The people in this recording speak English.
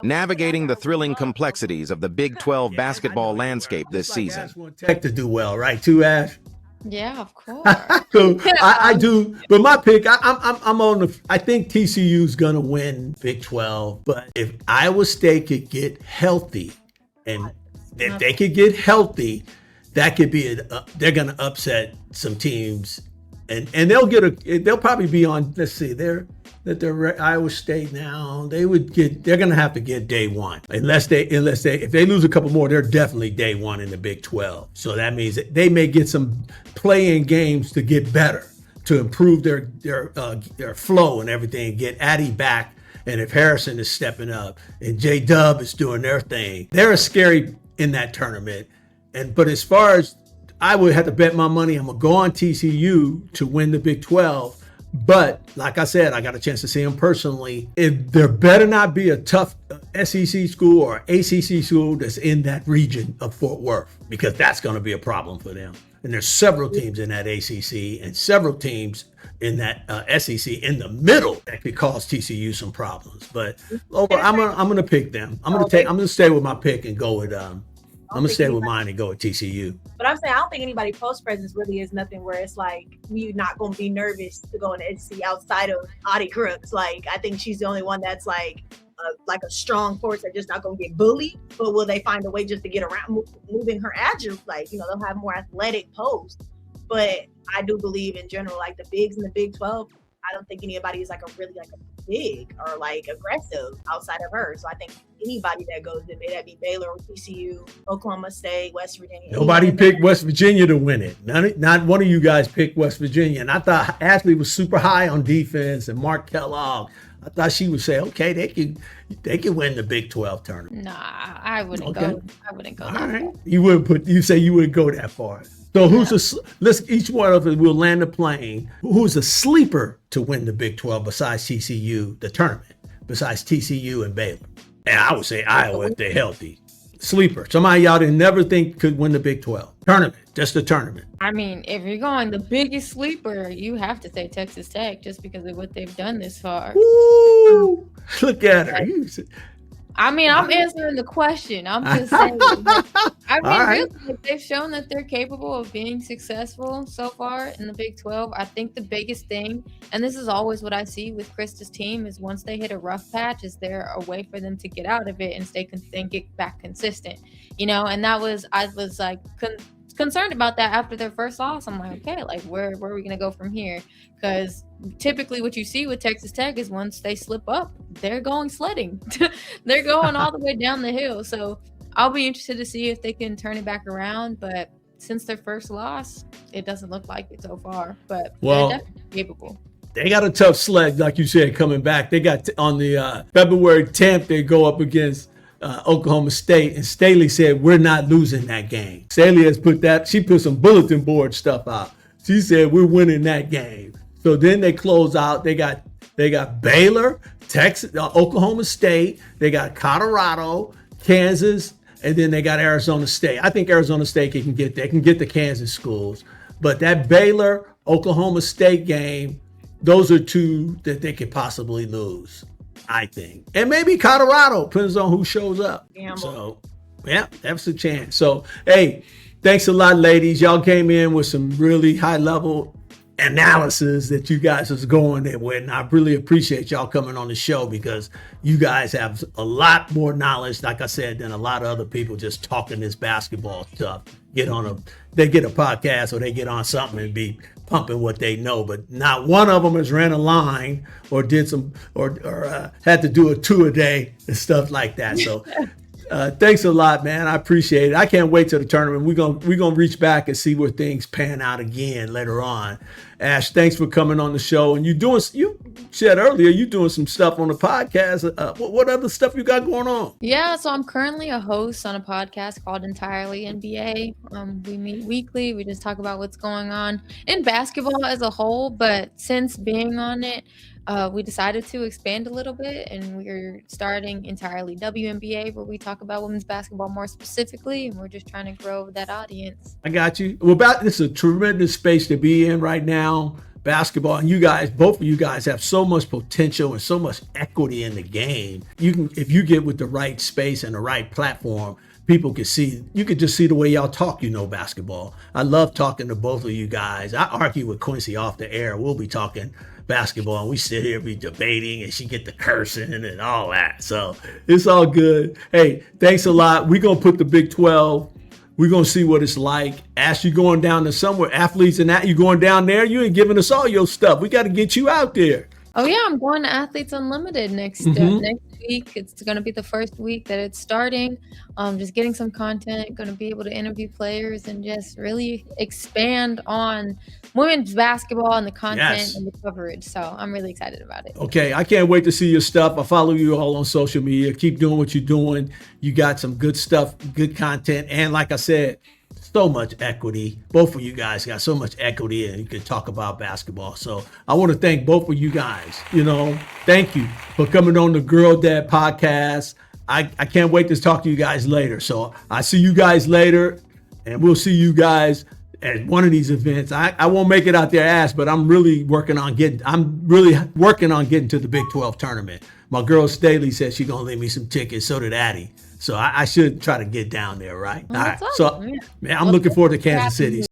navigating the thrilling complexities of the Big 12 basketball landscape this season. Tech to do well, right? Too, Ash. Yeah, of course. So I do, but my pick, I'm on the. I think TCU's gonna win Big 12, but if Iowa State could get healthy, and if they could get healthy, that could be they're gonna upset some teams, and they'll probably be on. Let's see, they're Iowa State now. They're gonna have to get day one unless if they lose a couple more, they're definitely day one in the Big 12. So that means that they may get some play-in games to get better, to improve their flow and everything, get Addy back. And if Harrison is stepping up and J-Dub is doing their thing, they're scary in that tournament. But as far as I would have to bet my money, I'm gonna go on TCU to win the Big 12. But like I said, I got a chance to see them personally. If there better not be a tough SEC school or ACC school that's in that region of Fort Worth, because that's going to be a problem for them. And there's several teams in that ACC and several teams in that SEC in the middle that could cause TCU some problems. But I'm gonna pick them. I'm gonna stay with my pick and go with I'm gonna stay with mine and go with TCU. But I'm saying I don't think anybody post presence really is nothing where it's like you're not gonna be nervous to go in the SEC outside of Audie Crooks. Like I think she's the only one that's like a strong force that's just not gonna get bullied. But will they find a way just to get around moving her agile? Like they'll have more athletic posts. But I do believe in general, like the bigs in the Big 12. I don't think anybody is like a big or like aggressive outside of her. So I think anybody that goes in, may that be Baylor or TCU, Oklahoma State, West Virginia. Nobody picked West Virginia to win it. Not one of you guys picked West Virginia. And I thought Ashley was super high on defense and Mark Kellogg. I thought she would say, okay, they could win the Big 12 tournament. Nah, I wouldn't go. I wouldn't go. All that right. far. You say you wouldn't go that far. So let's each one of us will land the plane. Who's a sleeper to win the Big 12 besides TCU, the tournament, besides TCU and Baylor? And I would say Iowa if they're healthy. Sleeper. Somebody y'all didn't never think could win the Big 12. Tournament. Just the tournament. I mean, if you're going the biggest sleeper, you have to say Texas Tech just because of what they've done this far. Woo! Look at her. I mean, I'm answering the question. I'm just saying. I mean, really, they've shown that they're capable of being successful so far in the Big 12. I think the biggest thing, and this is always what I see with Krista's team, is once they hit a rough patch, is there a way for them to get out of it and get back consistent, And I was like concerned about that after their first loss. I'm like, okay, like where are we gonna go from here? Because typically what you see with Texas Tech is once they slip up, they're going sledding. They're going all the way down the hill. So I'll be interested to see if they can turn it back around. But since their first loss, it doesn't look like it so far. But they're definitely capable. They got a tough sled, like you said, coming back. They got on the February 10th, they go up against Oklahoma State, and Staley said, we're not losing that game. Staley has she put some bulletin board stuff out. She said, we're winning that game. So then they close out. They got Baylor, Texas, Oklahoma State. They got Colorado, Kansas, and then they got Arizona State. I think Arizona State can get the Kansas schools. But that Baylor, Oklahoma State game, those are two that they could possibly lose, I think. And maybe Colorado, depends on who shows up. So, yeah, that's a chance. So, hey, thanks a lot, ladies. Y'all came in with some really high-level analysis that you guys is going there with, and I really appreciate y'all coming on the show because you guys have a lot more knowledge, like I said, than a lot of other people just talking this basketball stuff. They get a podcast or they get on something and be pumping what they know, but not one of them has ran a line or did some or had to do a 2 a day and stuff like that. So thanks a lot, man. I appreciate it. I can't wait till the tournament. We're gonna reach back and see where things pan out again later on. Ash, thanks for coming on the show. And you said earlier you're doing some stuff on the podcast. What other stuff you got going on? Yeah, so I'm currently a host on a podcast called Entirely NBA. We meet weekly. We just talk about what's going on in basketball as a whole. But since being on it, we decided to expand a little bit, and we're starting Entirely WNBA, where we talk about women's basketball more specifically, and we're just trying to grow that audience. I got you. Well, this is a tremendous space to be in right now. basketball, and you guys, both of you guys have so much potential and so much equity in the game. You can, if you get with the right space and the right platform, people can see, you can just see the way y'all talk, basketball. I love talking to both of you guys. I argue with Quincy off the air. We'll be talking basketball and we sit here, be debating, and she get the cursing and all that. So it's all good. Hey, thanks a lot. We're going to put the Big 12. We're going to see what it's like. Ash, you going down to somewhere, athletes and that, you going down there? You ain't giving us all your stuff. We got to get you out there. Oh yeah, I'm going to Athletes Unlimited next week. It's going to be the first week that it's starting. Just getting some content, going to be able to interview players and just really expand on women's basketball and the content and the coverage. So I'm really excited about it. Okay, I can't wait to see your stuff. I follow you all on social media. Keep doing what you're doing. You got some good stuff, good content, and like I said, so much equity. Both of you guys got so much equity, and you can talk about basketball. So I want to thank both of you guys. Thank you for coming on the Girl Dad podcast. I can't wait to talk to you guys later. So I see you guys later, and we'll see you guys at one of these events. I won't make it out there, Ash, but I'm really working on getting to the Big 12 tournament. My girl Staley said she's gonna leave me some tickets. So did Addie. So I should try to get down there, right? Oh, All right. awesome. So, man, I'm looking forward to Kansas City.